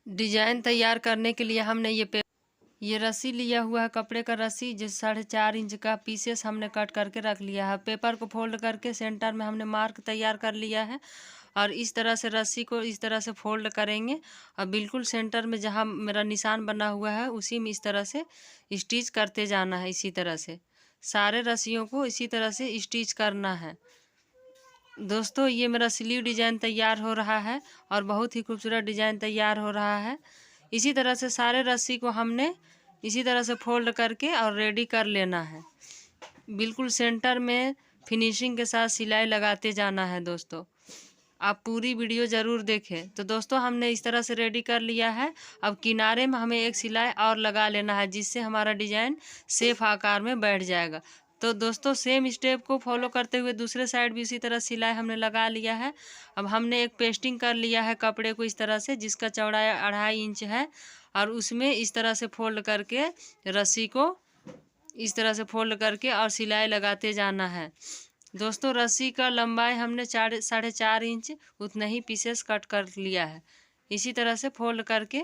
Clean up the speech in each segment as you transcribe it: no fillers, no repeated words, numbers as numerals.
Design तैयार करने के लिए हमने ये रस्सी लिया हुआ है, कपड़े का रस्सी, जो 4.5 इंच का पीसेस हमने कट करके रख लिया है। पेपर को फोल्ड करके सेंटर में हमने मार्क तैयार कर लिया है और इस तरह से रस्सी को इस तरह से फोल्ड करेंगे और बिल्कुल सेंटर में जहाँ मेरा निशान बना हुआ है उसी में इस तरह से स्टिच करते जाना है। इसी तरह से सारे रस्सियों को इसी तरह से स्टिच करना है। दोस्तों ये मेरा स्लीव डिजाइन तैयार हो रहा है और बहुत ही खूबसूरत डिजाइन तैयार हो रहा है। इसी तरह से सारे रस्सी को हमने इसी तरह से फोल्ड करके और रेडी कर लेना है। बिल्कुल सेंटर में फिनिशिंग के साथ सिलाई लगाते जाना है। दोस्तों आप पूरी वीडियो ज़रूर देखें। तो दोस्तों हमने इस तरह से रेडी कर लिया है। अब किनारे में हमें एक सिलाई और लगा लेना है, जिससे हमारा डिजाइन सेफ आकार में बैठ जाएगा। तो दोस्तों सेम स्टेप को फॉलो करते हुए दूसरे साइड भी इसी तरह सिलाई हमने लगा लिया है। अब हमने एक पेस्टिंग कर लिया है कपड़े को इस तरह से, जिसका चौड़ाई 2.5 इंच है, और उसमें इस तरह से फोल्ड करके रस्सी को इस तरह से फोल्ड करके और सिलाई लगाते जाना है। दोस्तों रस्सी का लंबाई हमने 4.5 इंच उतना ही पीसेस कट कर लिया है। इसी तरह से फोल्ड करके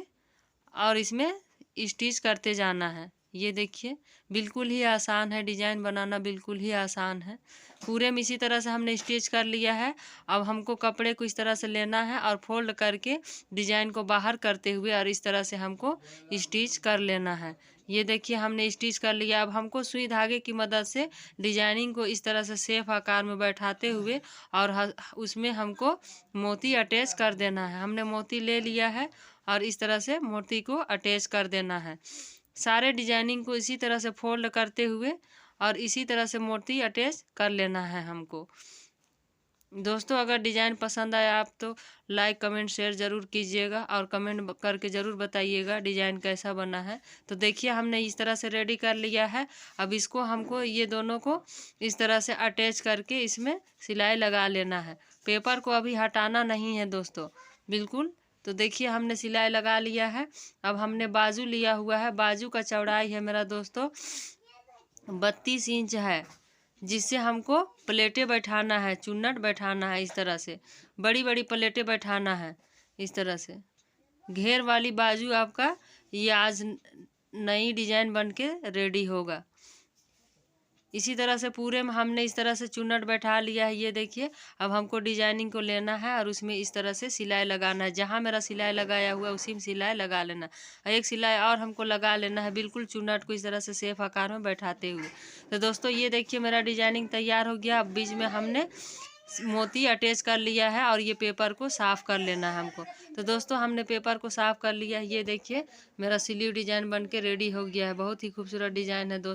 और इसमें स्टिच करते जाना है। ये देखिए बिल्कुल ही आसान है, डिजाइन बनाना बिल्कुल ही आसान है। पूरे में इसी तरह से हमने स्टिच कर लिया है। अब हमको कपड़े को इस तरह से लेना है और फोल्ड करके डिजाइन को बाहर करते हुए और इस तरह से हमको स्टिच कर लेना है। ये देखिए हमने स्टिच कर लिया। अब हमको सुई धागे की मदद से डिजाइनिंग को इस तरह से सेफ आकार में बैठाते हुए और उसमें हमको मोती अटैच कर देना है। हमने मोती ले लिया है और इस तरह से मोती को अटैच कर देना है। सारे डिजाइनिंग को इसी तरह से फोल्ड करते हुए और इसी तरह से मोती अटैच कर लेना है हमको। दोस्तों अगर डिज़ाइन पसंद आया आप तो लाइक कमेंट शेयर ज़रूर कीजिएगा और कमेंट करके ज़रूर बताइएगा डिज़ाइन कैसा बना है। तो देखिए हमने इस तरह से रेडी कर लिया है। अब इसको हमको ये दोनों को इस तरह से अटैच करके इसमें सिलाई लगा लेना है। पेपर को अभी हटाना नहीं है दोस्तों, बिल्कुल। तो देखिए हमने सिलाई लगा लिया है। अब हमने बाजू लिया हुआ है। बाजू का चौड़ाई है मेरा दोस्तों 32 इंच है, जिससे हमको प्लेटें बैठाना है, चुन्नट बैठाना है। इस तरह से बड़ी बड़ी प्लेटें बैठाना है। इस तरह से घेर वाली बाजू आपका ये आज नई डिजाइन बन के रेडी होगा। इसी तरह से पूरे में हमने इस तरह से चुन्नट बैठा लिया है। ये देखिए अब हमको डिजाइनिंग को लेना है और उसमें इस तरह से सिलाई लगाना है। जहाँ मेरा सिलाई लगाया हुआ है उसी में सिलाई लगा लेना है। एक सिलाई और हमको लगा लेना है, बिल्कुल चुन्नट को इस तरह से सेफ आकार में बैठाते हुए। तो दोस्तों ये देखिए मेरा डिजाइनिंग तैयार हो गया। अब बीच में हमने मोती अटैच कर लिया है और ये पेपर को साफ़ कर लेना है हमको। तो दोस्तों हमने पेपर को साफ़ कर लिया है। ये देखिए मेरा स्लीव डिजाइन बन के रेडी हो गया है। बहुत ही खूबसूरत डिजाइन है दोस्तों।